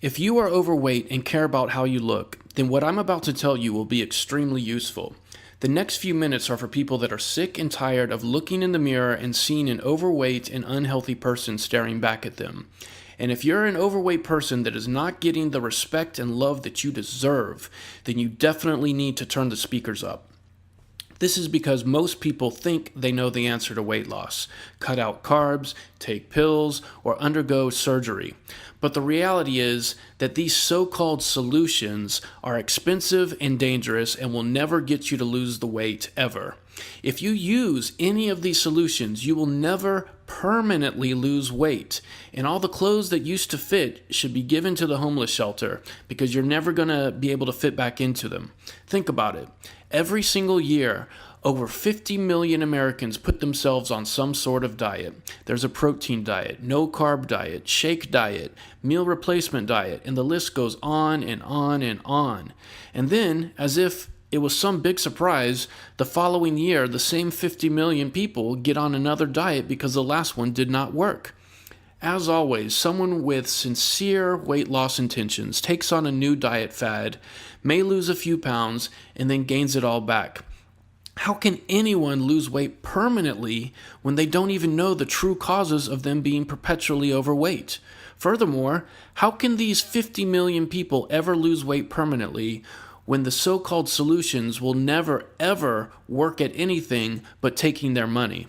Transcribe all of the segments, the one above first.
If you are overweight and care about how you look, then what I'm about to tell you will be extremely useful. The next few minutes are for people that are sick and tired of looking in the mirror and seeing an overweight and unhealthy person staring back at them. And if you're an overweight person that is not getting the respect and love that you deserve, then you definitely need to turn the speakers up. This is because most people think they know the answer to weight loss. Cut out carbs, take pills, or undergo surgery. But the reality is that these so-called solutions are expensive and dangerous and will never get you to lose the weight ever. If you use any of these solutions, you will never permanently lose weight. And all the clothes that used to fit should be given to the homeless shelter because you're never going to be able to fit back into them. Think about it. Every single year, over 50 million Americans put themselves on some sort of diet. There's a protein diet, no-carb diet, shake diet, meal replacement diet, and the list goes on and on and on. And then, as if it was some big surprise, the following year, the same 50 million people get on another diet because the last one did not work. As always, someone with sincere weight loss intentions takes on a new diet fad, may lose a few pounds, and then gains it all back. How can anyone lose weight permanently when they don't even know the true causes of them being perpetually overweight? Furthermore, how can these 50 million people ever lose weight permanently when the so-called solutions will never ever work at anything but taking their money?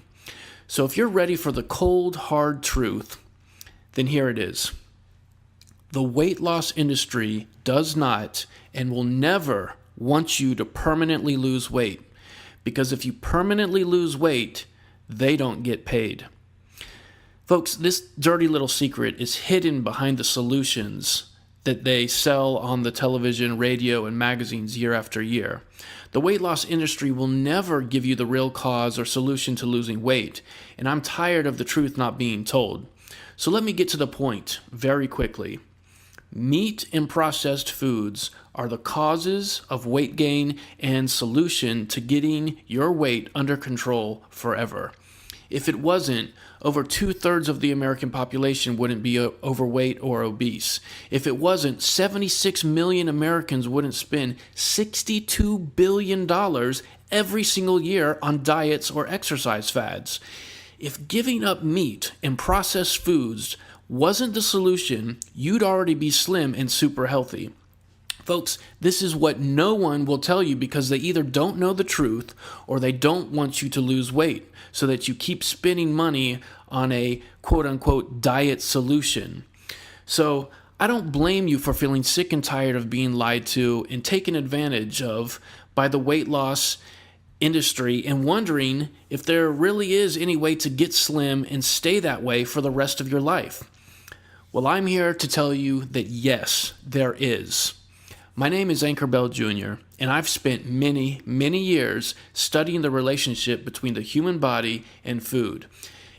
So if you're ready for the cold, hard truth, then here it is. The weight loss industry does not and will never want you to permanently lose weight, because if you permanently lose weight, they don't get paid. Folks, this dirty little secret is hidden behind the solutions that they sell on the television, radio, and magazines year after year. The weight loss industry will never give you the real cause or solution to losing weight, and I'm tired of the truth not being told. So let me get to the point very quickly. Meat and processed foods are the causes of weight gain and solution to getting your weight under control forever. If it wasn't, over 2/3 of the American population wouldn't be overweight or obese. If it wasn't, 76 million Americans wouldn't spend $62 billion every single year on diets or exercise fads. If giving up meat and processed foods wasn't the solution, you'd already be slim and super healthy. Folks, this is what no one will tell you because they either don't know the truth or they don't want you to lose weight so that you keep spending money on a quote-unquote diet solution. So I don't blame you for feeling sick and tired of being lied to and taken advantage of by the weight loss industry and wondering if there really is any way to get slim and stay that way for the rest of your life. Well, I'm here to tell you that yes, there is. My name is Anchor Bell Jr., and I've spent many, many years studying the relationship between the human body and food.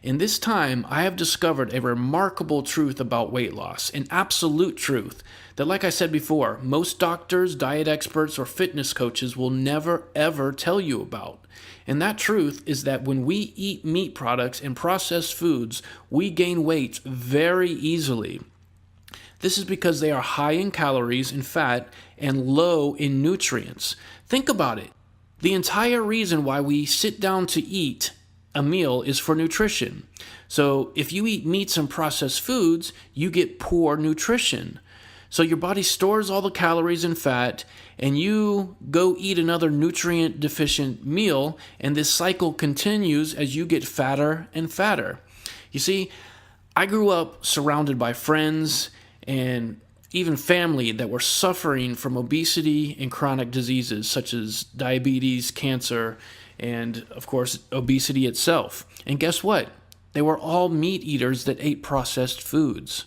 In this time, I have discovered a remarkable truth about weight loss, an absolute truth that, like I said before, most doctors, diet experts, or fitness coaches will never, ever tell you about. And that truth is that when we eat meat products and processed foods, we gain weight very easily. This is because they are high in calories and fat and low in nutrients. Think about it. The entire reason why we sit down to eat a meal is for nutrition. So if you eat meats and processed foods, you get poor nutrition. So your body stores all the calories and fat, and you go eat another nutrient-deficient meal, and this cycle continues as you get fatter and fatter. You see, I grew up surrounded by friends and even family that were suffering from obesity and chronic diseases such as diabetes, cancer, and of course, obesity itself. And guess what? They were all meat eaters that ate processed foods.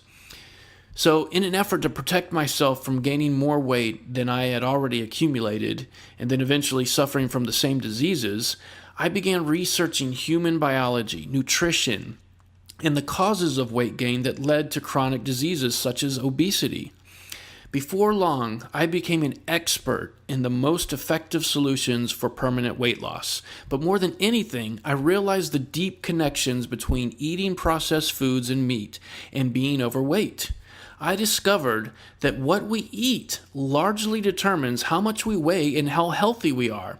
So in an effort to protect myself from gaining more weight than I had already accumulated, and then eventually suffering from the same diseases, I began researching human biology, nutrition, and the causes of weight gain that led to chronic diseases such as obesity. Before long, I became an expert in the most effective solutions for permanent weight loss. But more than anything, I realized the deep connections between eating processed foods and meat and being overweight. I discovered that what we eat largely determines how much we weigh and how healthy we are.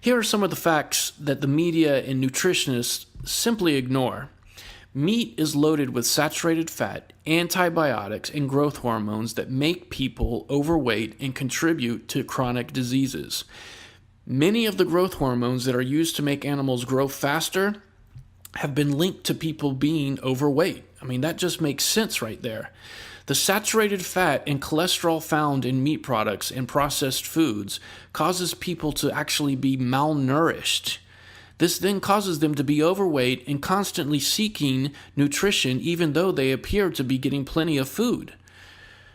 Here are some of the facts that the media and nutritionists simply ignore. Meat is loaded with saturated fat, antibiotics, and growth hormones that make people overweight and contribute to chronic diseases. Many of the growth hormones that are used to make animals grow faster have been linked to people being overweight. I mean, that just makes sense right there. The saturated fat and cholesterol found in meat products and processed foods causes people to actually be malnourished. This then causes them to be overweight and constantly seeking nutrition even though they appear to be getting plenty of food.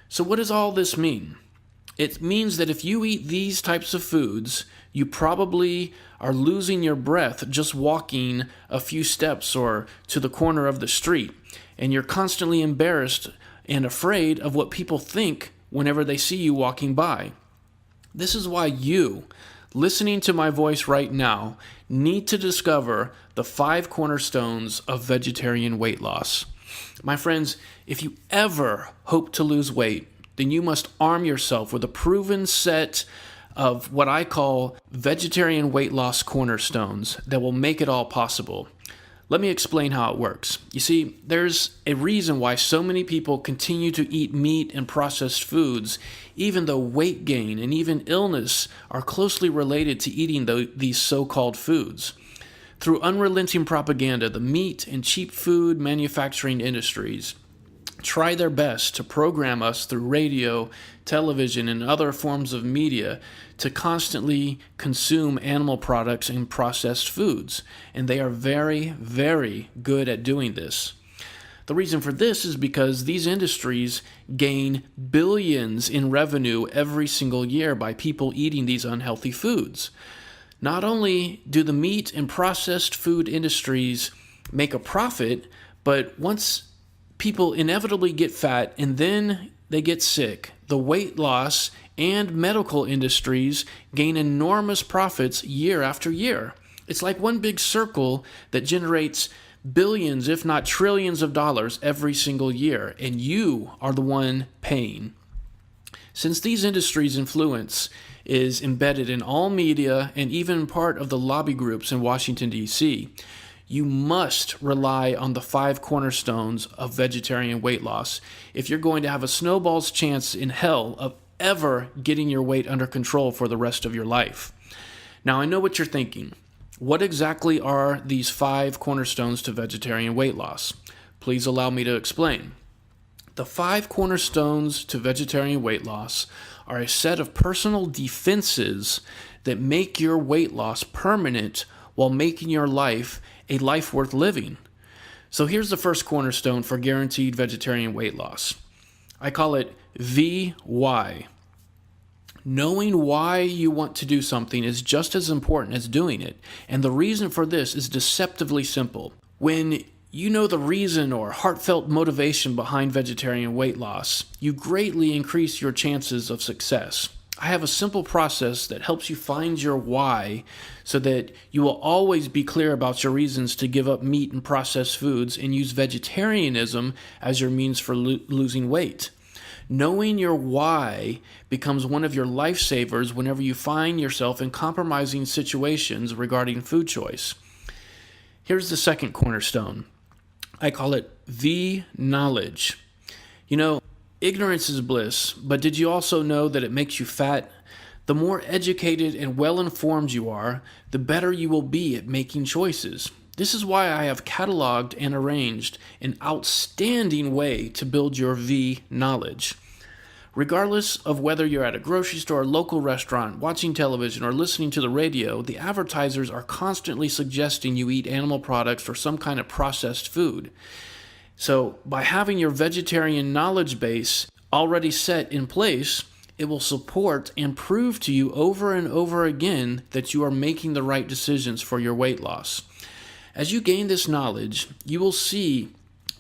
So what does all this mean? It means that if you eat these types of foods, you probably are losing your breath just walking a few steps or to the corner of the street, and you're constantly embarrassed and afraid of what people think whenever they see you walking by. This is why you, listening to my voice right now, need to discover the 5 cornerstones of vegetarian weight loss. My friends, if you ever hope to lose weight, then you must arm yourself with a proven set of what I call vegetarian weight loss cornerstones that will make it all possible. Let me explain how it works. You see, there's a reason why so many people continue to eat meat and processed foods, even though weight gain and even illness are closely related to eating these so-called foods. Through unrelenting propaganda, the meat and cheap food manufacturing industries try their best to program us through radio, television, and other forms of media to constantly consume animal products and processed foods. And they are very, very good at doing this. The reason for this is because these industries gain billions in revenue every single year by people eating these unhealthy foods. Not only do the meat and processed food industries make a profit, but once people inevitably get fat and then they get sick, the weight loss and medical industries gain enormous profits year after year. It's like one big circle that generates billions, if not trillions of dollars every single year, and you are the one paying. Since these industries' influence is embedded in all media and even part of the lobby groups in Washington, D.C., you must rely on the 5 cornerstones of vegetarian weight loss if you're going to have a snowball's chance in hell of ever getting your weight under control for the rest of your life. Now, I know what you're thinking. What exactly are these 5 cornerstones to vegetarian weight loss? Please allow me to explain. The 5 cornerstones to vegetarian weight loss are a set of personal defenses that make your weight loss permanent while making your life a life worth living. So here's the first cornerstone for guaranteed vegetarian weight loss. I call it VY. Knowing why you want to do something is just as important as doing it, and the reason for this is deceptively simple. When you know the reason or heartfelt motivation behind vegetarian weight loss, you greatly increase your chances of success. I have a simple process that helps you find your why so that you will always be clear about your reasons to give up meat and processed foods and use vegetarianism as your means for losing weight. Knowing your why becomes one of your lifesavers whenever you find yourself in compromising situations regarding food choice. Here's the second cornerstone. I call it V-knowledge. You know, ignorance is bliss, but did you also know that it makes you fat? The more educated and well-informed you are, the better you will be at making choices. This is why I have cataloged and arranged an outstanding way to build your V knowledge. Regardless of whether you're at a grocery store, local restaurant, watching television, or listening to the radio, the advertisers are constantly suggesting you eat animal products or some kind of processed food. So by having your vegetarian knowledge base already set in place, it will support and prove to you over and over again that you are making the right decisions for your weight loss. As you gain this knowledge, you will see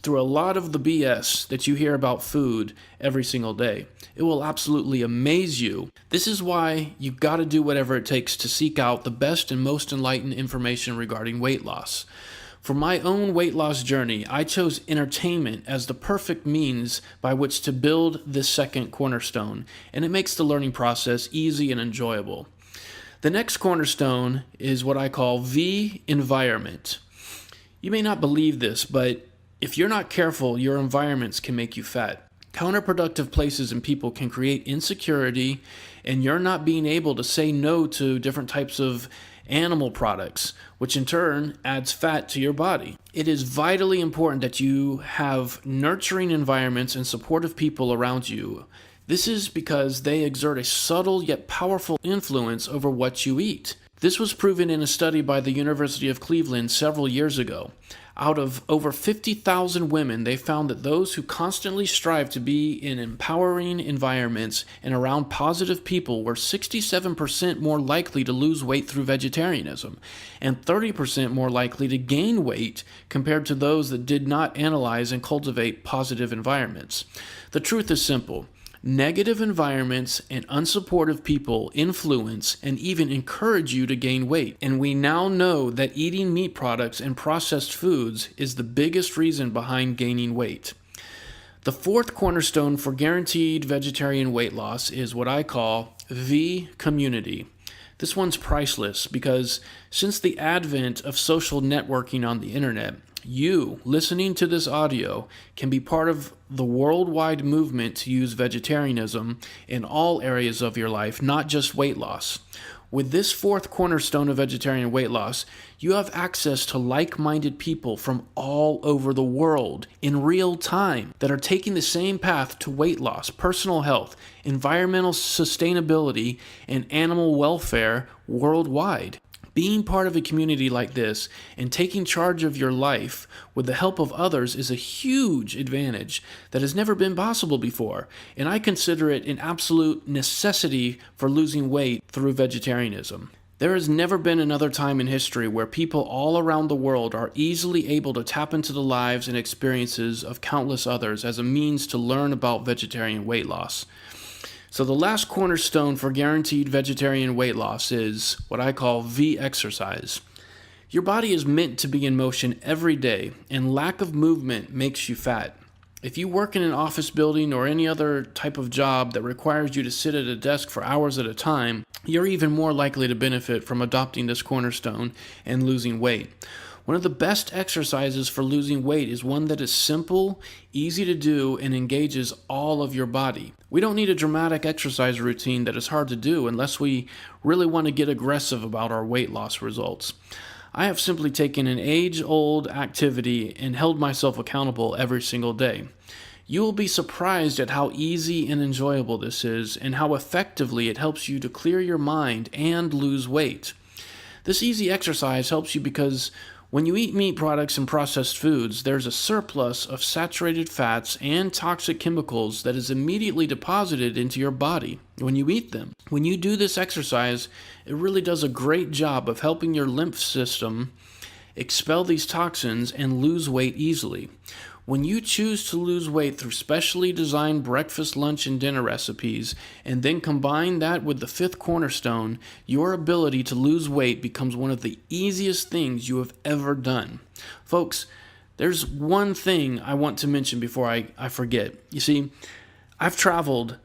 through a lot of the BS that you hear about food every single day. It will absolutely amaze you. This is why you've got to do whatever it takes to seek out the best and most enlightened information regarding weight loss. For my own weight loss journey, I chose entertainment as the perfect means by which to build this second cornerstone, and it makes the learning process easy and enjoyable. The next cornerstone is what I call V environment. You may not believe this, but if you're not careful, your environments can make you fat. Counterproductive places and people can create insecurity, and you're not being able to say no to different types of animal products, which in turn adds fat to your body. It is vitally important that you have nurturing environments and supportive people around you. This is because they exert a subtle yet powerful influence over what you eat. This was proven in a study by the University of Cleveland several years ago. Out of over 50,000 women, they found that those who constantly strive to be in empowering environments and around positive people were 67% more likely to lose weight through vegetarianism, and 30% more likely to gain weight compared to those that did not analyze and cultivate positive environments. The truth is simple. Negative environments and unsupportive people influence and even encourage you to gain weight. And we now know that eating meat products and processed foods is the biggest reason behind gaining weight. The fourth cornerstone for guaranteed vegetarian weight loss is what I call V community. This one's priceless because since the advent of social networking on the internet, you, listening to this audio, can be part of the worldwide movement to use vegetarianism in all areas of your life, not just weight loss. With this fourth cornerstone of vegetarian weight loss, you have access to like-minded people from all over the world in real time that are taking the same path to weight loss, personal health, environmental sustainability, and animal welfare worldwide. Being part of a community like this and taking charge of your life with the help of others is a huge advantage that has never been possible before, and I consider it an absolute necessity for losing weight through vegetarianism. There has never been another time in history where people all around the world are easily able to tap into the lives and experiences of countless others as a means to learn about vegetarian weight loss. So the last cornerstone for guaranteed vegetarian weight loss is what I call V exercise. Your body is meant to be in motion every day, and lack of movement makes you fat. If you work in an office building or any other type of job that requires you to sit at a desk for hours at a time, you're even more likely to benefit from adopting this cornerstone and losing weight. One of the best exercises for losing weight is one that is simple, easy to do, and engages all of your body. We don't need a dramatic exercise routine that is hard to do unless we really want to get aggressive about our weight loss results. I have simply taken an age-old activity and held myself accountable every single day. You will be surprised at how easy and enjoyable this is and how effectively it helps you to clear your mind and lose weight. This easy exercise helps you because when you eat meat products and processed foods, there's a surplus of saturated fats and toxic chemicals that is immediately deposited into your body when you eat them. When you do this exercise, it really does a great job of helping your lymph system expel these toxins and lose weight easily. When you choose to lose weight through specially designed breakfast, lunch, and dinner recipes, and then combine that with the fifth cornerstone, your ability to lose weight becomes one of the easiest things you have ever done. Folks, there's one thing I want to mention before I forget. You see, I've traveled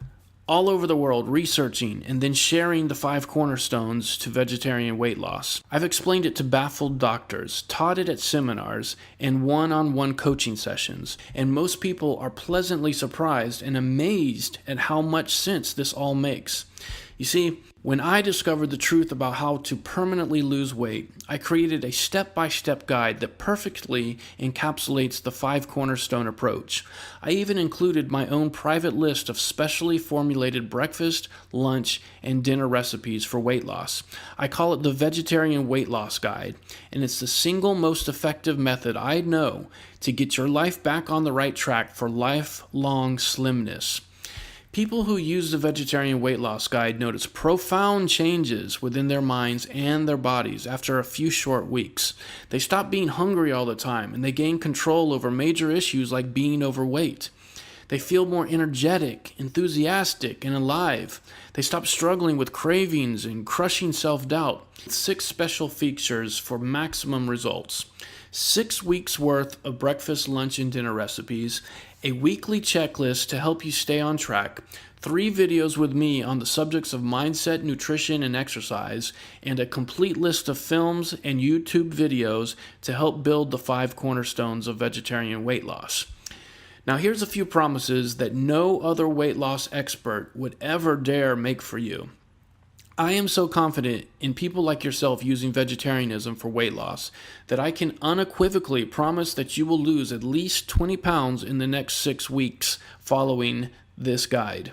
all over the world researching and then sharing the 5 cornerstones to vegetarian weight loss. I've explained it to baffled doctors, taught it at seminars, and one-on-one coaching sessions, and most people are pleasantly surprised and amazed at how much sense this all makes. You see, when I discovered the truth about how to permanently lose weight, I created a step-by-step guide that perfectly encapsulates the 5 cornerstone approach. I even included my own private list of specially formulated breakfast, lunch, and dinner recipes for weight loss. I call it the Vegetarian Weight Loss Guide, and it's the single most effective method I know to get your life back on the right track for lifelong slimness. People who use the Vegetarian Weight Loss Guide notice profound changes within their minds and their bodies after a few short weeks. They stop being hungry all the time, and they gain control over major issues like being overweight. They feel more energetic, enthusiastic, and alive. They stop struggling with cravings and crushing self-doubt. 6 special features for maximum results. 6 weeks worth of breakfast, lunch, and dinner recipes, a weekly checklist to help you stay on track, 3 videos with me on the subjects of mindset, nutrition, and exercise, and a complete list of films and YouTube videos to help build the 5 cornerstones of vegetarian weight loss. Now, here's a few promises that no other weight loss expert would ever dare make for you. I am so confident in people like yourself using vegetarianism for weight loss that I can unequivocally promise that you will lose at least 20 pounds in the next 6 weeks following this guide.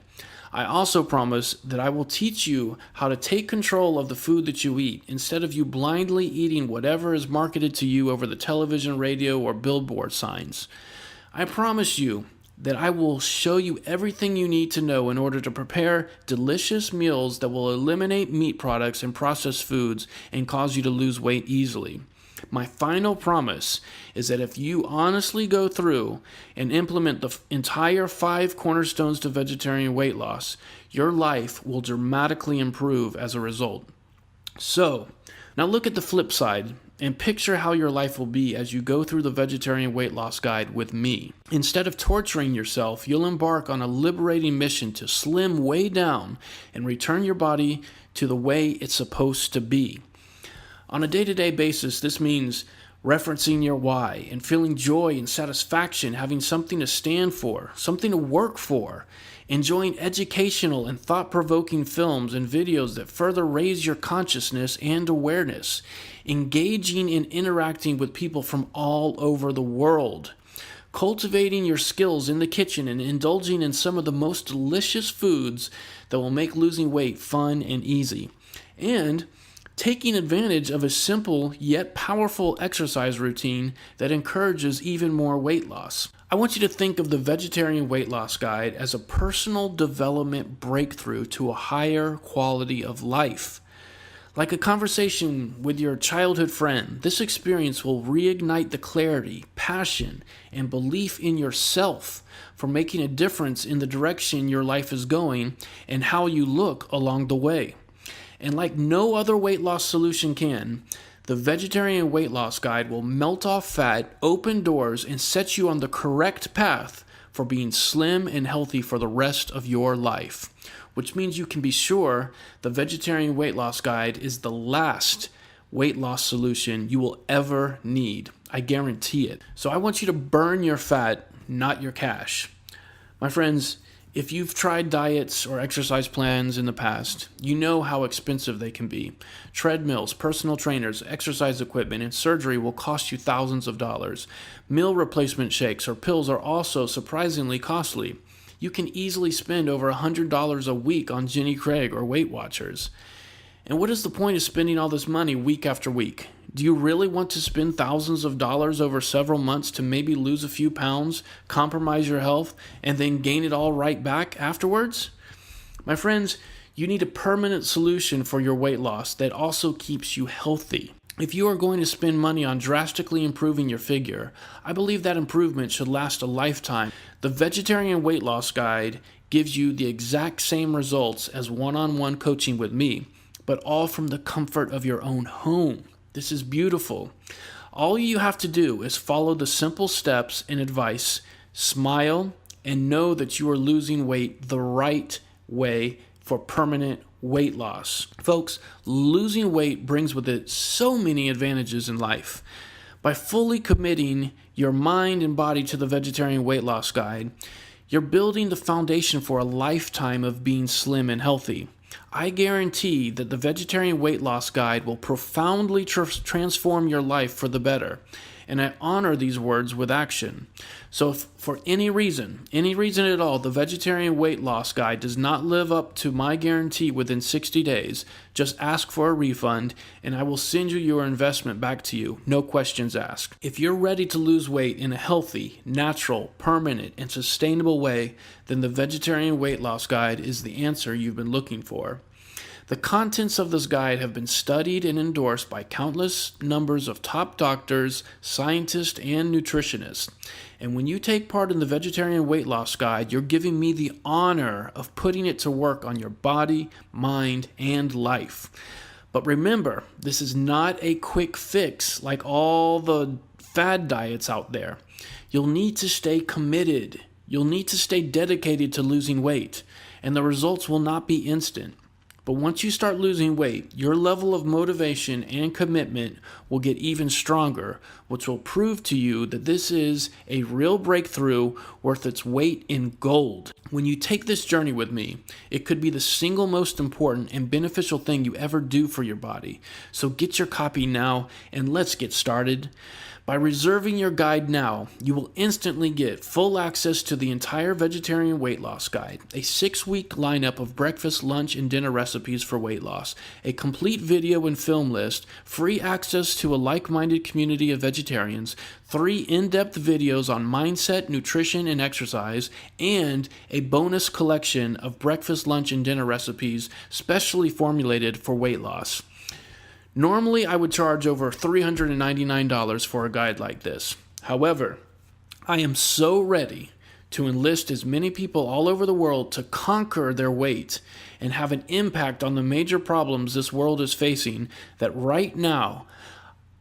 I also promise that I will teach you how to take control of the food that you eat instead of you blindly eating whatever is marketed to you over the television, radio, or billboard signs. I promise you that I will show you everything you need to know in order to prepare delicious meals that will eliminate meat products and processed foods and cause you to lose weight easily. My final promise is that if you honestly go through and implement the entire 5 cornerstones to vegetarian weight loss, your life will dramatically improve as a result. So, now look at the flip side and picture how your life will be as you go through the vegetarian weight loss guide with me. Instead of torturing yourself, you'll embark on a liberating mission to slim way down and return your body to the way it's supposed to be. On a day-to-day basis, this means referencing your why and feeling joy and satisfaction, having something to stand for, something to work for, enjoying educational and thought-provoking films and videos that further raise your consciousness and awareness, engaging and interacting with people from all over the world, cultivating your skills in the kitchen and indulging in some of the most delicious foods that will make losing weight fun and easy, and taking advantage of a simple yet powerful exercise routine that encourages even more weight loss. I want you to think of the Vegetarian Weight Loss Guide as a personal development breakthrough to a higher quality of life. Like a conversation with your childhood friend, this experience will reignite the clarity, passion, and belief in yourself for making a difference in the direction your life is going and how you look along the way. And like no other weight loss solution can, the Vegetarian Weight Loss Guide will melt off fat, open doors, and set you on the correct path for being slim and healthy for the rest of your life. Which means you can be sure the Vegetarian Weight Loss Guide is the last weight loss solution you will ever need. I guarantee it. So I want you to burn your fat, not your cash. My friends, if you've tried diets or exercise plans in the past, you know how expensive they can be. Treadmills, personal trainers, exercise equipment, and surgery will cost you thousands of dollars. Meal replacement shakes or pills are also surprisingly costly. You can easily spend over $100 a week on Jenny Craig or Weight Watchers. And what is the point of spending all this money week after week? Do you really want to spend thousands of dollars over several months to maybe lose a few pounds, compromise your health, and then gain it all right back afterwards? My friends, you need a permanent solution for your weight loss that also keeps you healthy. If you are going to spend money on drastically improving your figure, I believe that improvement should last a lifetime. The Vegetarian Weight Loss Guide gives you the exact same results as one-on-one coaching with me, but all from the comfort of your own home. This is beautiful. All you have to do is follow the simple steps and advice, smile, and know that you are losing weight the right way for permanent weight loss. Folks, losing weight brings with it so many advantages in life. By fully committing your mind and body to the Vegetarian Weight Loss Guide, you're building the foundation for a lifetime of being slim and healthy. I guarantee that the Vegetarian Weight Loss Guide will profoundly transform your life for the better, and I honor these words with action. So if for any reason at all, the Vegetarian Weight Loss Guide does not live up to my guarantee within 60 days, just ask for a refund and I will send you your investment back to you, no questions asked. If you're ready to lose weight in a healthy, natural, permanent, and sustainable way, then the Vegetarian Weight Loss Guide is the answer you've been looking for. The contents of this guide have been studied and endorsed by countless numbers of top doctors, scientists, and nutritionists. And when you take part in the Vegetarian Weight Loss Guide, you're giving me the honor of putting it to work on your body, mind, and life. But remember, this is not a quick fix like all the fad diets out there. You'll need to stay committed. You'll need to stay dedicated to losing weight, and the results will not be instant. But once you start losing weight, your level of motivation and commitment will get even stronger, which will prove to you that this is a real breakthrough worth its weight in gold. When you take this journey with me, it could be the single most important and beneficial thing you ever do for your body. So get your copy now and let's get started. By reserving your guide now, you will instantly get full access to the entire vegetarian weight loss guide, a 6-week lineup of breakfast, lunch, and dinner recipes for weight loss, a complete video and film list, free access to a like-minded community of vegetarians, 3 in-depth videos on mindset, nutrition, and exercise, and a bonus collection of breakfast, lunch, and dinner recipes specially formulated for weight loss. Normally, I would charge over $399 for a guide like this. However, I am so ready to enlist as many people all over the world to conquer their weight and have an impact on the major problems this world is facing that right now,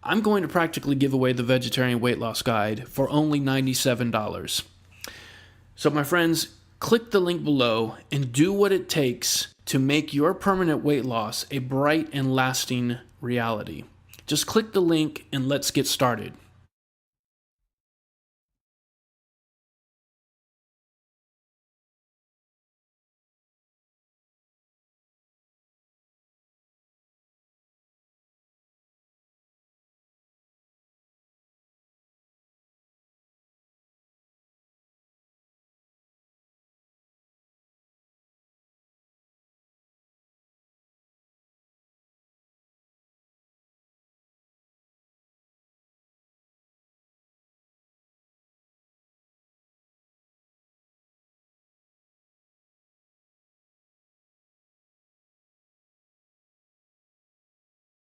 I'm going to practically give away the Vegetarian Weight Loss Guide for only $97. So my friends, click the link below and do what it takes to make your permanent weight loss a bright and lasting reality. Just click the link and let's get started.